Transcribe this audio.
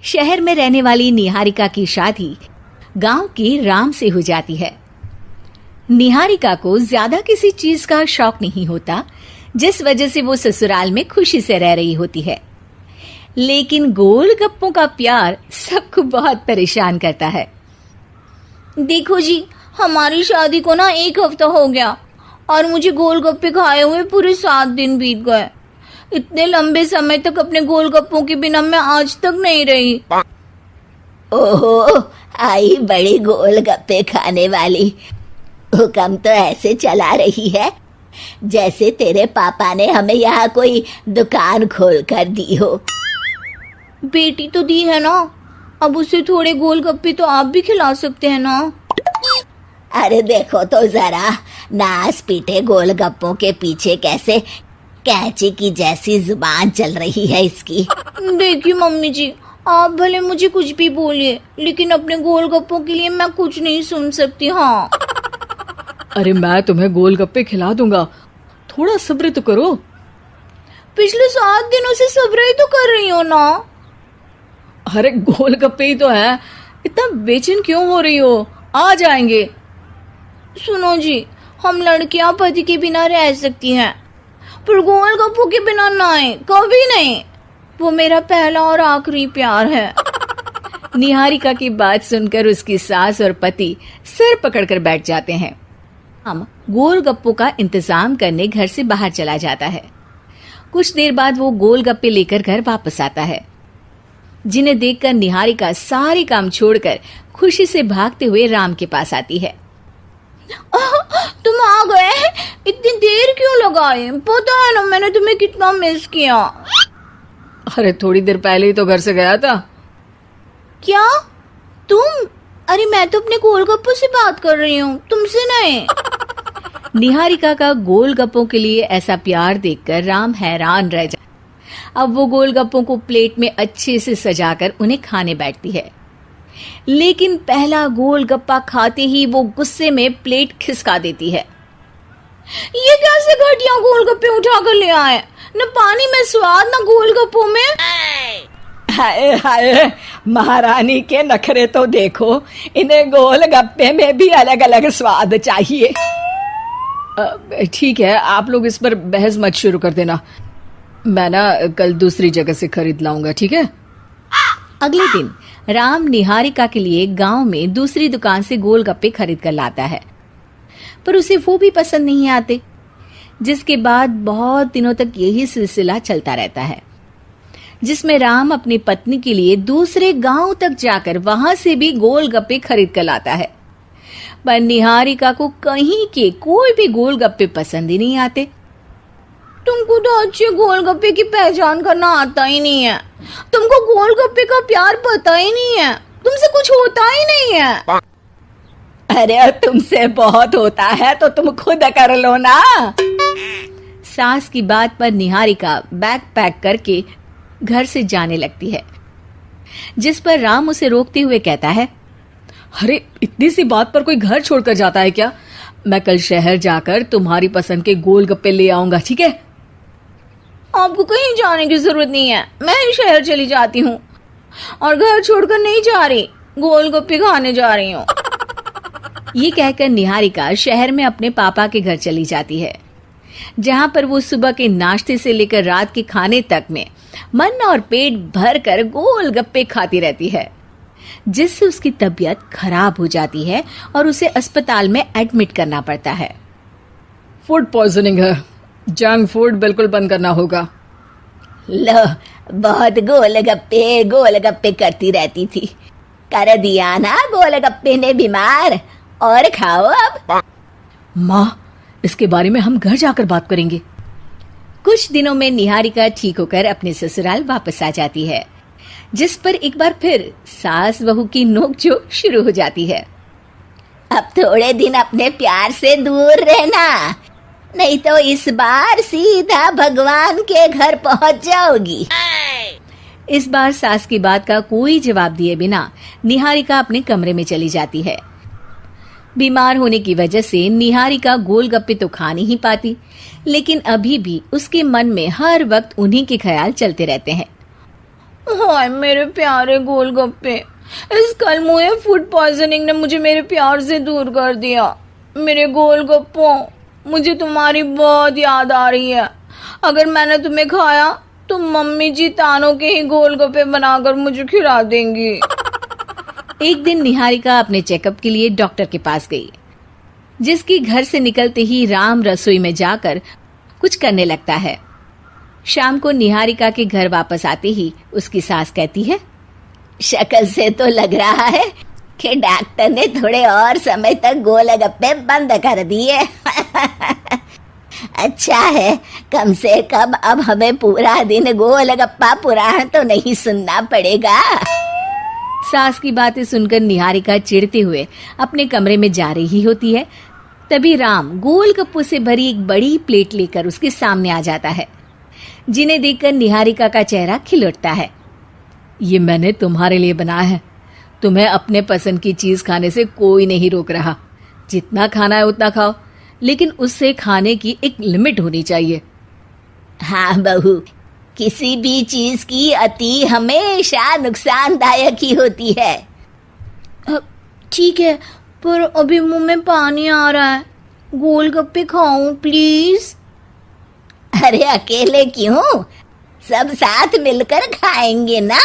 शहर में रहने वाली निहारिका की शादी गांव के राम से हो जाती है। निहारिका को ज्यादा किसी चीज का शौक नहीं होता, जिस वजह से वो ससुराल में खुशी से रह रही होती है। लेकिन गोलगप्पों का प्यार सबको बहुत परेशान करता है। देखो जी, हमारी शादी को ना 1 हफ्ता हो गया और मुझे गोलगप्पे खाए हुए पूरे 7 दिन बीत गए। इतने लंबे समय तक अपने गोलगप्पों के बिना मैं आज तक नहीं रही। ओहो, आई बड़ी गोलगप्पे खाने वाली। हुक्म तो ऐसे चला रही है जैसे तेरे पापा ने हमें यहाँ कोई दुकान खोल कर दी हो। बेटी तो दी है ना, अब उसे थोड़े गोलगप्पे तो आप भी खिला सकते हैं ना। अरे देखो तो जरा, नास पीटे गोलगप्पों के पीछे कैसे कैंची की जैसी जुबान चल रही है इसकी। देखिए मम्मी जी, आप भले मुझे कुछ भी बोलिए, लेकिन अपने गोलगप्पों के लिए मैं कुछ नहीं सुन सकती। हाँ, अरे मैं तुम्हें गोलगप्पे खिला दूंगा, थोड़ा सब्र तो करो। पिछले 7 दिनों से सब्र ही तो कर रही हो ना। अरे गोलगप्पे ही तो है, इतना बेचैन क्यों हो रही हो? आ जाएंगे। सुनो जी, हम लड़कियां पति के बिना रह सकती हैं, पर गोलगप्पों के बिना नहीं, कभी नहीं। वो मेरा पहला और आखिरी प्यार है। निहारिका की बात सुनकर उसकी सास और पति सिर पकड़कर बैठ जाते हैं। हम गोलगप्पों का इंतजाम करने घर से बाहर चला जाता है। कुछ देर बाद वो गोलगप्पे लेकर घर वापस आता है, जिन्हें देखकर निहारिका सारे काम छोड़कर खुशी से भागते हुए राम के पास आती है। तुम आ गए? इतनी देर क्यों लगाए? पता है ना मैंने तुम्हें कितना मिस किया। अरे थोड़ी देर पहले ही तो घर से गया था। क्या तुम? अरे मैं तो अपने गोलगप्पों से बात कर रही हूँ, तुमसे नहीं। निहारिका का गोलगप्पों के लिए ऐसा प्यार देखकर राम हैरान रह जाता। अब वो गोलगप्पों को प्लेट में अच्छे से सजाकर उन्हें खाने बैठती है, लेकिन पहला गोलगप्पा खाते ही वो गुस्से में प्लेट खिसका देती है। ये कैसे घटिया गोलगप्पे उठा कर ले आए? न पानी में स्वाद, न गोलगप्पों में। हाय हाय, महारानी के नखरे तो देखो, इन्हें गोलगप्पे में भी अलग अलग स्वाद चाहिए। ठीक है, आप लोग इस पर बहस मत शुरू कर देना, मैं ना कल दूसरी जगह से खरीद लाऊंगा, ठीक है? अगले दिन राम निहारिका के लिए गांव में दूसरी दुकान से गोलगप्पे खरीद कर लाता है, पर उसे वो भी पसंद नहीं आते, जिसके बाद बहुत दिनों तक यही सिलसिला चलता रहता है, जिसमें राम अपनी पत्नी के लिए दूसरे गांव तक जाकर वहां से भी गोलगप्पे खरीद कर लाता है। पर निहारिका को कहीं के कोई भी गोलगप्पे पसंद ही नहीं आते। तुमको तो अच्छे गोलगप्पे की पहचान करना आता ही नहीं है। तुमको गोलगप्पे का प्यार पता ही नहीं है, तुमसे कुछ होता ही नहीं है। अरे तुमसे बहुत होता है तो तुम खुद कर लो ना। सास की बात पर निहारिका बैग पैक करके घर से जाने लगती है, जिस पर राम उसे रोकते हुए कहता है, अरे इतनी सी बात पर कोई घर छोड़कर जाता है क्या? मैं कल शहर जाकर तुम्हारी पसंद के गोलगप्पे ले आऊंगा, ठीक है? आपको कहीं जाने की जरूरत नहीं है, मैं ही शहर चली जाती हूँ और घर छोड़कर नहीं जा रही, गोलगप्पे खाने जा रही हूँ। ये कहकर निहारिका शहर में अपने पापा के घर चली जाती है, जहां पर वो सुबह के नाश्ते से लेकर रात के खाने तक में मन और पेट भर कर गोलगप्पे खाती रहती है, जिससे उसकी तबीयत खराब हो जाती है और उसे अस्पताल में एडमिट करना पड़ता है। फूड पॉइजनिंग है, जंक फूड बिल्कुल बंद करना होगा। लो, बहुत गोलगप्पे गोलगप्पे करती रहती थी, कर दिया ना गोलगप्पे ने बीमार। और खाओ अब। माँ, इसके बारे में हम घर जाकर बात करेंगे। कुछ दिनों में निहारिका ठीक होकर अपने ससुराल वापस आ जाती है, जिस पर एक बार फिर सास बहू की नोकझोंक शुरू हो जाती है। अब थोड़े दिन अपने प्यार से दूर रहना, नहीं तो इस बार सीधा भगवान के घर पहुंच जाओगी। इस बार सास की बात का कोई जवाब दिए बिना निहारिका अपने कमरे में चली जाती है। बीमार होने की वजह से निहारिका गोलगप्पे तो खा नहीं पाती, लेकिन अभी भी उसके मन में हर वक्त उन्हीं के ख्याल चलते रहते हैं हाय मेरे प्यारे गोलगप्पे, इस कलमुए फूड पॉइजनिंग ने मुझे मेरे प्यार से दूर कर दिया। मेरे गोलगप्पों, मुझे तुम्हारी बहुत याद आ रही है। अगर मैंने तुम्हें खाया तो मम्मी जी तानों के ही गोलगप्पे बनाकर मुझे खिला देंगी। एक दिन निहारिका अपने चेकअप के लिए डॉक्टर के पास गई, जिसकी घर से निकलते ही राम रसोई में जाकर कुछ करने लगता है। शाम को निहारिका के घर वापस आते ही उसकी सास कहती है, शक्ल से तो लग रहा है कि डॉक्टर ने थोड़े और समय तक गोलगप्पे बंद कर दिए। अच्छा है, कम से कम अब हमें पूरा दिन गोलगप्पा पुराण तो नहीं सुनना पड़ेगा। सास की बातें सुनकर निहारिका चिढ़ते हुए अपने कमरे में जा रही होती है। तभी राम गोलगप्पों से भरी एक बड़ी प्लेट लेकर उसके सामने आ जाता है, जिन्हें देखकर निहारिका का चेहरा खिल उठता है। ये मैंने तुम्हारे लिए बनाया है। तुम्हें अपने पसंद की चीज खाने से कोई नहीं रोक रहा। जितना खाना है उतना खाओ, लेकिन उससे खाने की एक लिमिट होनी चाहिए। हाँ बहू, किसी भी चीज की अति हमेशा नुकसानदायक ही होती है। ठीक है, पर अभी मुंह में पानी आ रहा है। गोलगप्पे खाऊं प्लीज? अरे अकेले क्यों, सब साथ मिलकर खाएंगे ना।